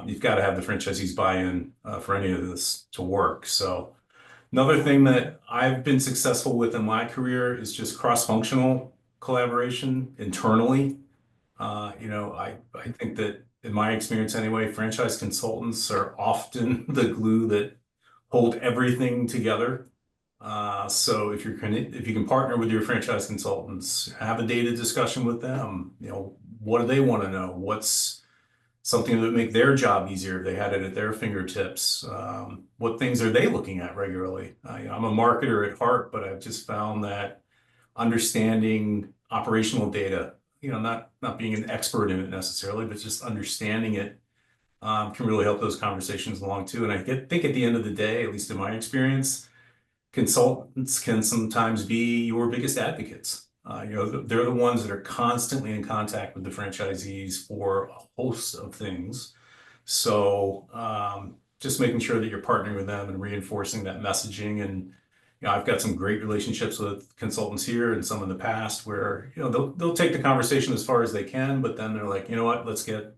You've got to have the franchisees buy-in for any of this to work. So another thing that I've been successful with in my career is just cross-functional collaboration internally. I think that in my experience anyway, franchise consultants are often the glue that hold everything together. So if you can partner with your franchise consultants, have a data discussion with them, what do they want to know? What's something that would make their job easier if they had it at their fingertips? What things are they looking at regularly? I'm a marketer at heart, but I've just found that understanding operational data, not being an expert in it necessarily, but just understanding it can really help those conversations along too. And I think at the end of the day, at least in my experience, consultants can sometimes be your biggest advocates. They're the ones that are constantly in contact with the franchisees for a host of things. So just making sure that you're partnering with them and reinforcing that messaging. And I've got some great relationships with consultants here and some in the past where they'll take the conversation as far as they can, but then they're like, you know what, let's get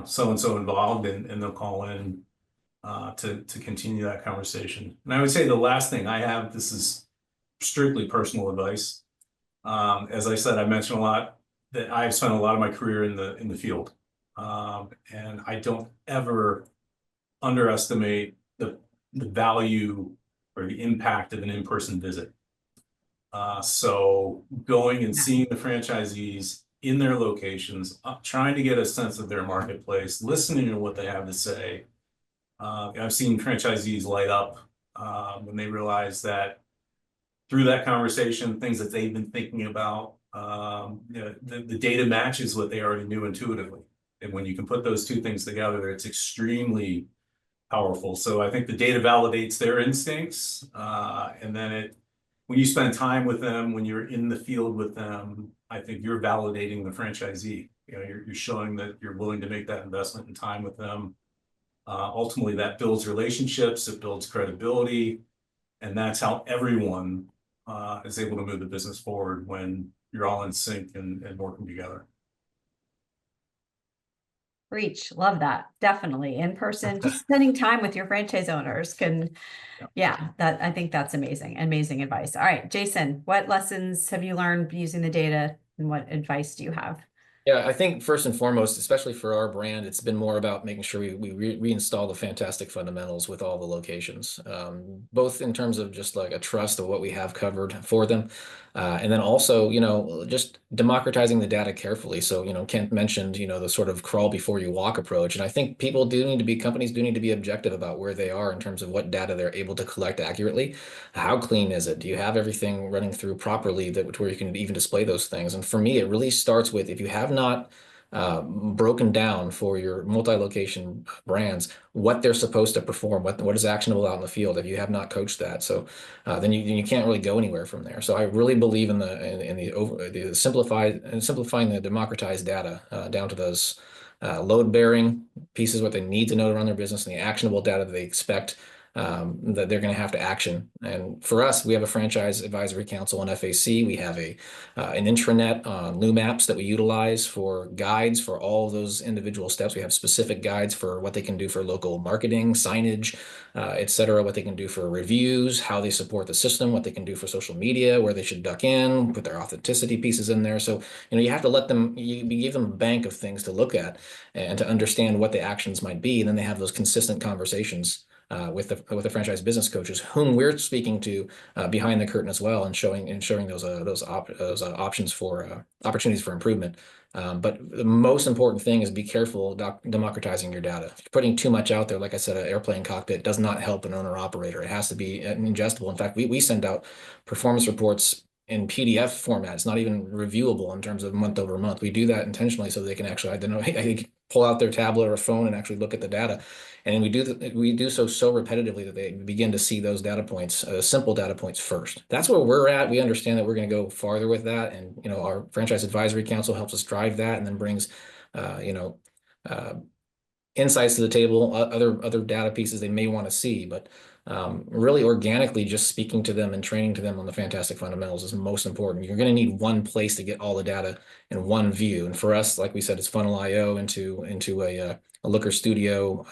so and so involved, and they'll call in to continue that conversation. And I would say the last thing I have, this is strictly personal advice. As I said, I mentioned a lot that I've spent a lot of my career in the field, and I don't ever underestimate the value or the impact of an in-person visit. So going and seeing the franchisees in their locations, trying to get a sense of their marketplace, listening to what they have to say. I've seen franchisees light up when they realize that through that conversation, things that they've been thinking about, the data matches what they already knew intuitively. And when you can put those two things together, it's extremely powerful. So I think the data validates their instincts. And then when you spend time with them, when you're in the field with them, I think you're validating the franchisee. You're showing that you're willing to make that investment in time with them. Ultimately, that builds relationships, it builds credibility, and that's how everyone is able to move the business forward when you're all in sync and working together. Preach, love that. Definitely in person, just spending time with your franchise owners can, yeah, I think that's amazing advice. All right, Jason, what lessons have you learned using the data and what advice do you have? Yeah, I think first and foremost, especially for our brand, it's been more about making sure we reinstall the fantastic fundamentals with all the locations, both in terms of just like a trust of what we have covered for them. And then also, just democratizing the data carefully. So, Kent mentioned, the sort of crawl before you walk approach. And I think companies do need to be objective about where they are in terms of what data they're able to collect accurately. How clean is it? Do you have everything running through properly where you can even display those things? And for me, it really starts with, if you have not broken down for your multi-location brands what they're supposed to perform, what is actionable out in the field, if you have not coached that, so then you can't really go anywhere from there. So I really believe in the simplifying the democratized data down to those load-bearing pieces, what they need to know to run their business, and the actionable data that they expect that they're going to have to action. And for us, we have a franchise advisory council on FAC. We have an intranet on LoomApps that we utilize for guides for all of those individual steps. We have specific guides for what they can do for local marketing, signage, et cetera, what they can do for reviews, how they support the system, what they can do for social media, where they should duck in, put their authenticity pieces in there. So, you have to let them, you give them a bank of things to look at and to understand what the actions might be. And then they have those consistent conversations with the franchise business coaches, whom we're speaking to behind the curtain as well, and showing those options for opportunities for improvement. But the most important thing is be careful democratizing your data. If you're putting too much out there, like I said, an airplane cockpit does not help an owner operator. It has to be ingestible. In fact, we send out performance reports in PDF format. It's not even reviewable in terms of month over month. We do that intentionally so they can actually identify, pull out their tablet or phone and actually look at the data. And we do so repetitively that they begin to see those data points, simple data points first. That's where we're at. We understand that we're going to go farther with that, and our franchise advisory council helps us drive that, and then brings insights to the table, other data pieces they may want to see, but really organically just speaking to them and training to them on the fantastic fundamentals is most important. You're going to need one place to get all the data in one view. And for us, like we said, it's Funnel.io into a Looker Studio,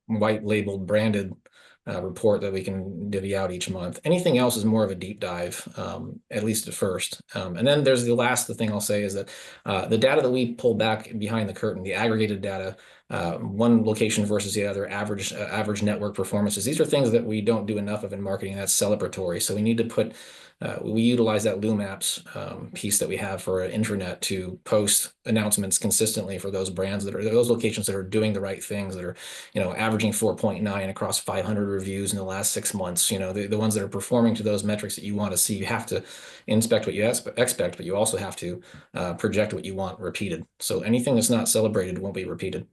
white labeled branded report that we can divvy out each month. Anything else is more of a deep dive, at least at first. And then there's the thing I'll say is that the data that we pull back behind the curtain, the aggregated data, one location versus the other, average network performances. These are things that we don't do enough of in marketing. That's celebratory. So we need to we utilize that LoomApps piece that we have for an intranet to post announcements consistently for those brands those locations that are doing the right things, that are, averaging 4.9 across 500 reviews in the last 6 months. The ones that are performing to those metrics that you want to see. You have to inspect what you expect, but you also have to project what you want repeated. So anything that's not celebrated won't be repeated.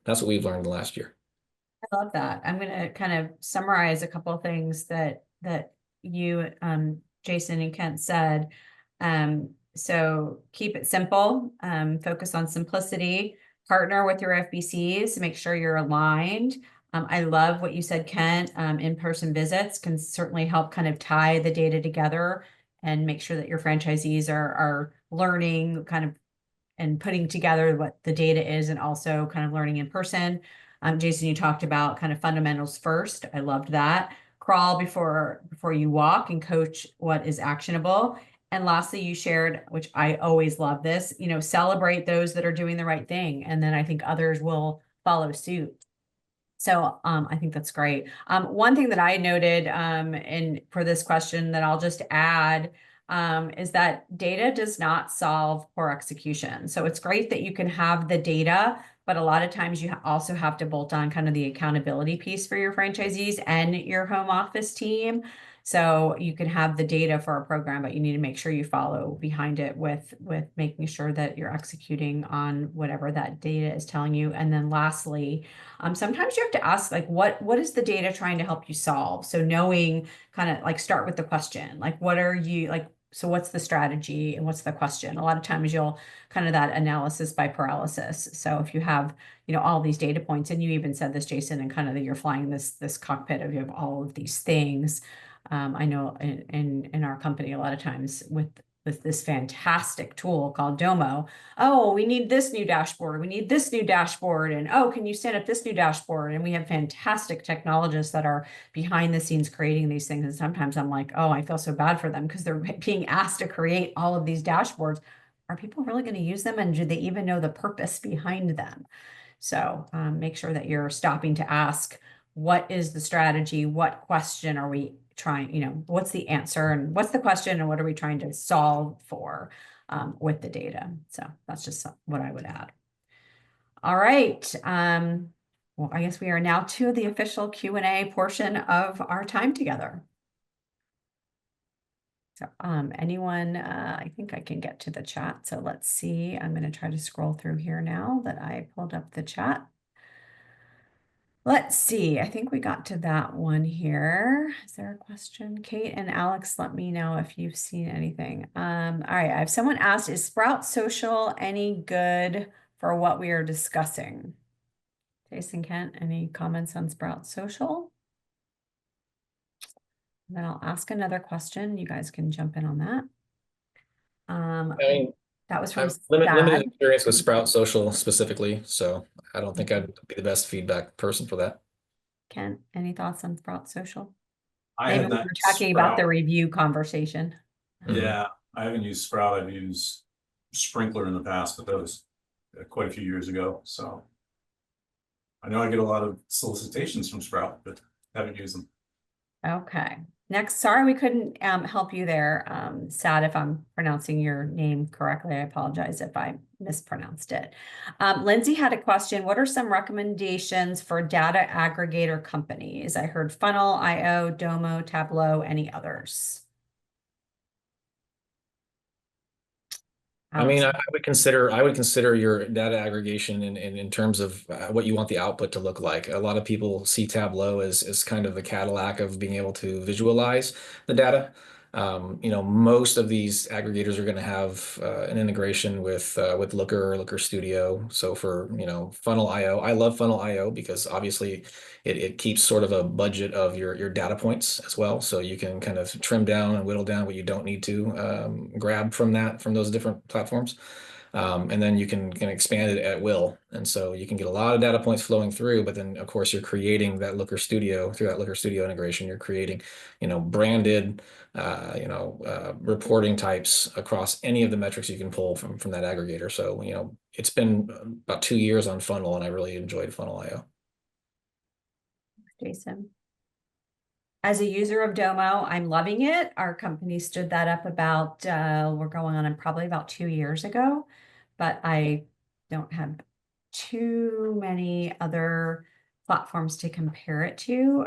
That's what we've learned the last year. I love that. I'm going to kind of summarize a couple of things that you, Jason and Kent said. So keep it simple, focus on simplicity, partner with your FBCs to make sure you're aligned. I love what you said, Kent. In-person visits can certainly help kind of tie the data together and make sure that your franchisees are learning kind of and putting together what the data is, and also kind of learning in person. Jason, you talked about kind of fundamentals first. I loved that. Crawl before you walk, and coach what is actionable. And lastly, you shared, which I always love this, celebrate those that are doing the right thing. And then I think others will follow suit. So I think that's great. One thing that I noted for this question that I'll just add is that data does not solve poor execution. So it's great that you can have the data, but a lot of times you also have to bolt on kind of the accountability piece for your franchisees and your home office team. So you can have the data for a program, but you need to make sure you follow behind it with making sure that you're executing on whatever that data is telling you. And then lastly, sometimes you have to ask, like, what is the data trying to help you solve? So knowing, kind of like, start with the question, like, what are you like? So what's the strategy and what's the question? A lot of times you'll kind of that analysis by paralysis. So if you have, all these data points, and you even said this, Jason, and kind of that you're flying this cockpit of, you have all of these things. I know in our company, a lot of times with this fantastic tool called Domo, oh, we need this new dashboard, we need this new dashboard, and oh, can you stand up this new dashboard? And we have fantastic technologists that are behind the scenes creating these things. And sometimes I'm like, oh, I feel so bad for them because they're being asked to create all of these dashboards. Are people really going to use them? And do they even know the purpose behind them? So make sure that you're stopping to ask, what is the strategy? What question are we trying, what's the answer, and what's the question, and what are we trying to solve for with the data? So that's just what I would add. All right. Well, I guess we are now to the official Q&A portion of our time together. So anyone, I think I can get to the chat. So let's see. I'm going to try to scroll through here now that I pulled up the chat. Let's see. I think we got to that one here. Is there a question? Kate and Alex, let me know if you've seen anything. All right. I have someone asked, is Sprout Social any good for what we are discussing? Jason, Kent, any comments on Sprout Social? And then I'll ask another question. You guys can jump in on that. I mean, that was I from have limited Sad. experience with Sprout Social specifically, so I don't think I'd be the best feedback person for that. Kent, any thoughts on Sprout Social? I Maybe had we that were talking about the Sprout. review conversation. Yeah, I haven't used Sprout. I've used Sprinkler in the past, but that was quite a few years ago. So I know I get a lot of solicitations from Sprout, but haven't used them. Okay. Next, sorry we couldn't help you there. Sad if I'm pronouncing your name correctly. I apologize if I mispronounced it. Lindsay had a question. What are some recommendations for data aggregator companies? I heard Funnel.io, Domo, Tableau, any others? I mean, I would consider your data aggregation in terms of what you want the output to look like. A lot of people see Tableau as kind of the Cadillac of being able to visualize the data. Most of these aggregators are going to have an integration with Looker or Looker Studio. So for Funnel.io, I love Funnel.io because obviously it keeps sort of a budget of your data points as well. So you can kind of trim down and whittle down what you don't need to grab from those different platforms. And then you can expand it at will. And so you can get a lot of data points flowing through, but then of course you're creating that Looker Studio through that Looker Studio integration. You're creating, branded, reporting types across any of the metrics you can pull from that aggregator. So, it's been about 2 years on Funnel, and I really enjoyed Funnel.io. Jason. As a user of Domo, I'm loving it. Our company stood that up about, we're going on probably about 2 years ago, but I don't have too many other platforms to compare it to.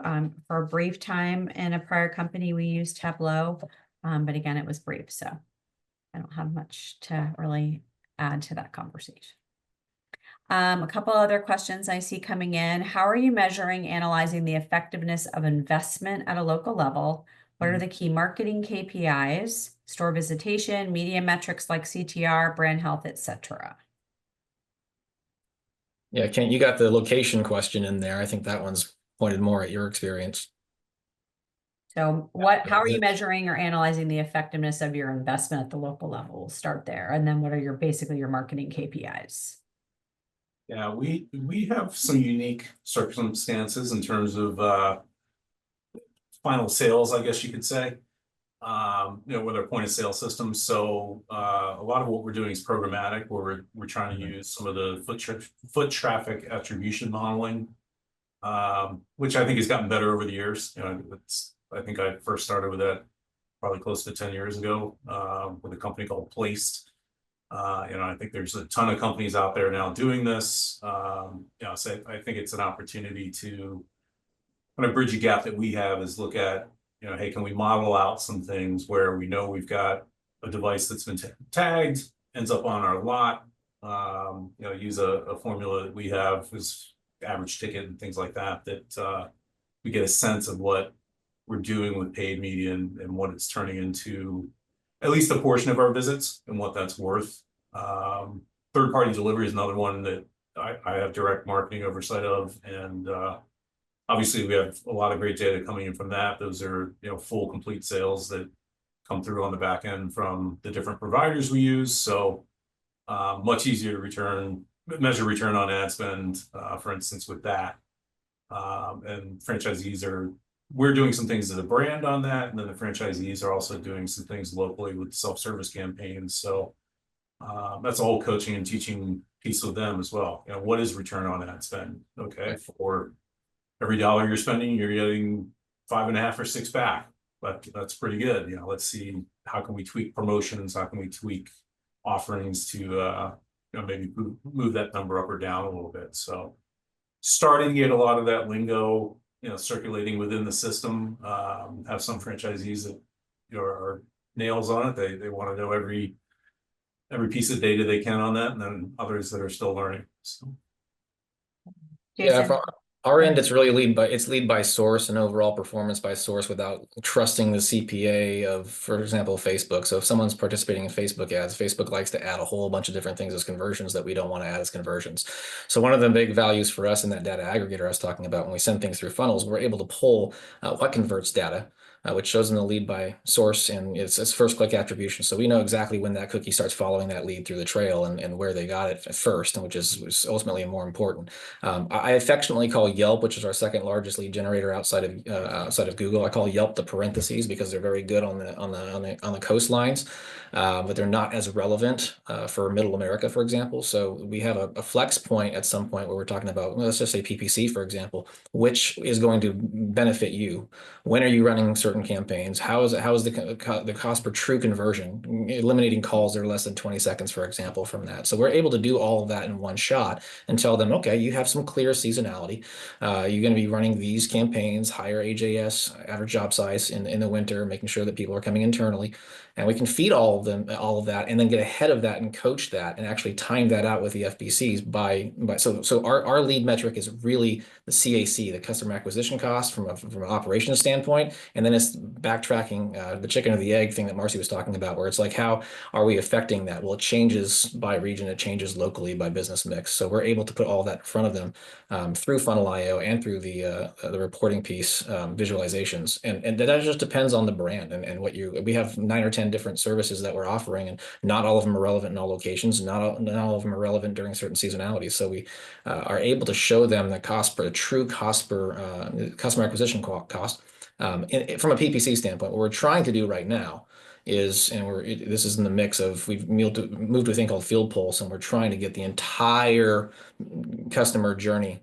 For a brief time in a prior company, we used Tableau, but again, it was brief, so I don't have much to really add to that conversation. A couple other questions I see coming in. How are you measuring, analyzing the effectiveness of investment at a local level? What are the key marketing KPIs, store visitation, media metrics like CTR, brand health, etc.? Yeah, Kent, you got the location question in there. I think that one's pointed more at your experience. So how are you measuring or analyzing the effectiveness of your investment at the local level? We'll start there. And then what are basically your marketing KPIs? Yeah, we have some unique circumstances in terms of final sales, I guess you could say. With our point of sale system. So a lot of what we're doing is programmatic, where we're trying to use some of the foot traffic attribution modeling, which I think has gotten better over the years. I think I first started with that probably close to 10 years ago with a company called Placed. I think there's a ton of companies out there now doing this. So I think it's an opportunity to kind of bridge a gap that we have, is look at hey, can we model out some things where we know we've got a device that's been tagged, ends up on our lot, use a formula that we have is average ticket and things like that, we get a sense of what we're doing with paid media and what it's turning into, at least a portion of our visits and what that's worth. Third-party delivery is another one that I have direct marketing oversight of, and obviously we have a lot of great data coming in from that. Those are full complete sales that come through on the back end from the different providers we use. So much easier to measure return on ad spend, for instance, with that. And franchisees we're doing some things as a brand on that, and then the franchisees are also doing some things locally with self-service campaigns. So that's a whole coaching and teaching piece with them as well. What is return on ad spend? Okay, for every dollar you're spending, you're getting 5.5 or 6 back. But that's pretty good. Let's see, how can we tweak promotions? How can we tweak offerings to maybe move that number up or down a little bit? So starting to get a lot of that lingo circulating within the system. Have some franchisees that are nails on it. They want to know every piece of data they can on that, and then others that are still learning. So. Yeah, Jason? from our end, it's really lead by source and overall performance by source without trusting the CPA of, for example, Facebook. So if someone's participating in Facebook ads, Facebook likes to add a whole bunch of different things as conversions that we don't want to add as conversions. So one of the big values for us in that data aggregator I was talking about, when we send things through funnels, we're able to pull what converts data, which shows in the lead by source, and it's first click attribution. So we know exactly when that cookie starts following that lead through the trail and where they got it first, and which is ultimately more important. I affectionately call Yelp, which is our second largest lead generator outside of Google. I call Yelp the parentheses because they're very good on the coastlines, but they're not as relevant for Middle America, for example. So we have a flex point at some point where we're talking about, let's just say PPC, for example, which is going to benefit you. When are you running certain campaigns? How is the cost per true conversion? Eliminating calls that are less than 20 seconds, for example, from that. So we're able to do all of that in one shot and tell them, okay, you have some clear seasonality. You're going to be running these campaigns, higher AJS, average job size in the winter, making sure that people are coming internally. And we can feed all of that, and then get ahead of that and coach that and actually time that out with the FBCs so our lead metric is really the CAC, the customer acquisition cost from an operations standpoint. And then it's backtracking the chicken or the egg thing that Marcy was talking about, where it's like, how are we affecting that? Well, it changes by region, it changes locally by business mix. So we're able to put all that in front of them through Funnel.io and through the reporting piece visualizations. And that just depends on the brand and we have 9 or 10 different services that we're offering, and not all of them are relevant in all locations. Not all of them are relevant during certain seasonalities. So we are able to show them the true cost per customer acquisition cost from a PPC standpoint. What we're trying to do right now is, this is in the mix of, we've moved to a thing called Field Pulse, and we're trying to get the entire customer journey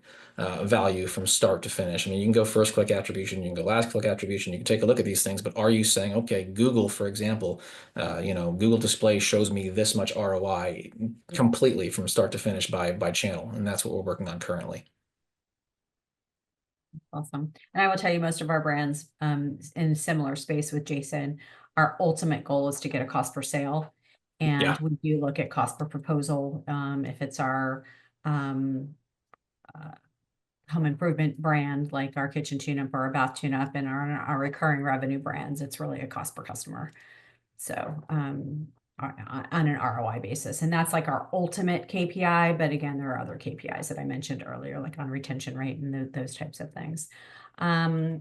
value from start to finish. I mean, you can go first click attribution, you can go last click attribution, you can take a look at these things, but are you saying, okay, Google, for example, Google Display shows me this much ROI completely from start to finish by channel, and that's what we're working on currently. Awesome. And I will tell you, most of our brands in a similar space with Jason, our ultimate goal is to get a cost per sale. And we do look at cost per proposal. If it's our home improvement brand, like our kitchen tune-up or our bath tune-up, and our recurring revenue brands, it's really a cost per customer. So on an ROI basis. And that's like our ultimate KPI. But again, there are other KPIs that I mentioned earlier, like on retention rate and those types of things.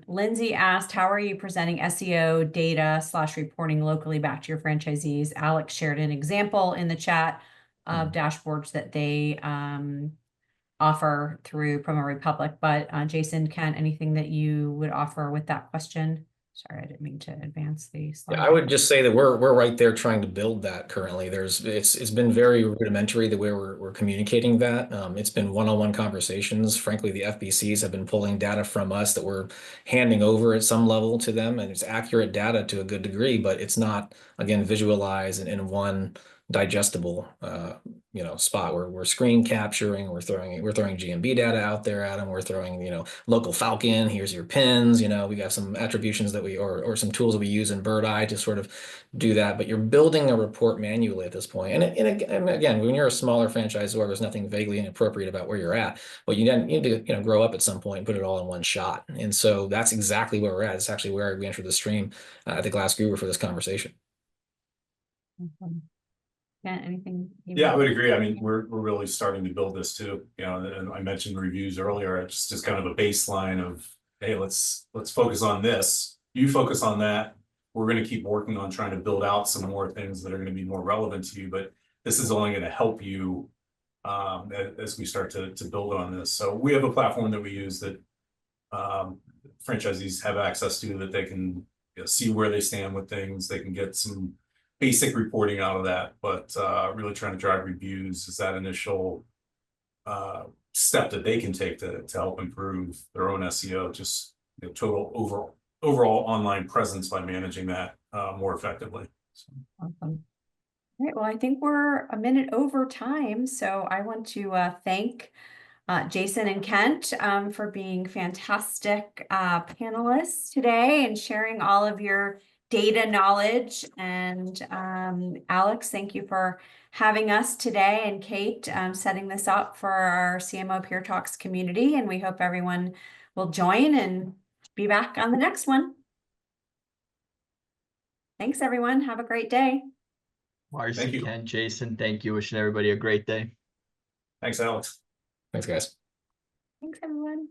Lindsay asked, how are you presenting SEO data / reporting locally back to your franchisees? Alex shared an example in the chat of dashboards that they offer through Promo Republic. But Jason, Kent, anything that you would offer with that question? Sorry, I didn't mean to advance the slide. Yeah, I would just say that we're right there trying to build that currently. It's been very rudimentary the way we're communicating that. It's been one-on-one conversations. Frankly, the FBCs have been pulling data from us that we're handing over at some level to them, and it's accurate data to a good degree, but it's not, again, visualized in one digestible, spot where we're screen capturing, we're throwing GMB data out there at them, we're throwing, local Falcon, here's your pins, we got some attributions that or some tools that we use in BirdEye to sort of do that, but you're building a report manually at this point. And again, when you're a smaller franchisor, there's nothing vaguely inappropriate about where you're at, but you need to, grow up at some point and put it all in one shot. And so that's exactly where we're at. It's actually where we entered the stream at the Glass Guru for this conversation. Yeah, anything? Yeah, I would agree. I mean, we're really starting to build this too, and I mentioned reviews earlier. It's just kind of a baseline of, hey, let's focus on this. You focus on that. We're going to keep working on trying to build out some more things that are going to be more relevant to you, but this is only going to help you as we start to build on this. So we have a platform that we use that franchisees have access to, that they can see where they stand with things. They can get some basic reporting out of that, but really trying to drive reviews is that initial step that they can take to help improve their own SEO, just total overall online presence by managing that more effectively. So. Awesome. All right, well, I think we're a minute over time, so I want to thank Jason and Kent for being fantastic panelists today and sharing all of your data knowledge. And Alex, thank you for having us today, and Kate, setting this up for our CMO Peer Talks community. And we hope everyone will join and be back on the next one. Thanks, everyone. Have a great day. Marcy, Ken, Jason, thank you. Wishing everybody a great day. Thanks, Alex. Thanks, guys. Thanks, everyone.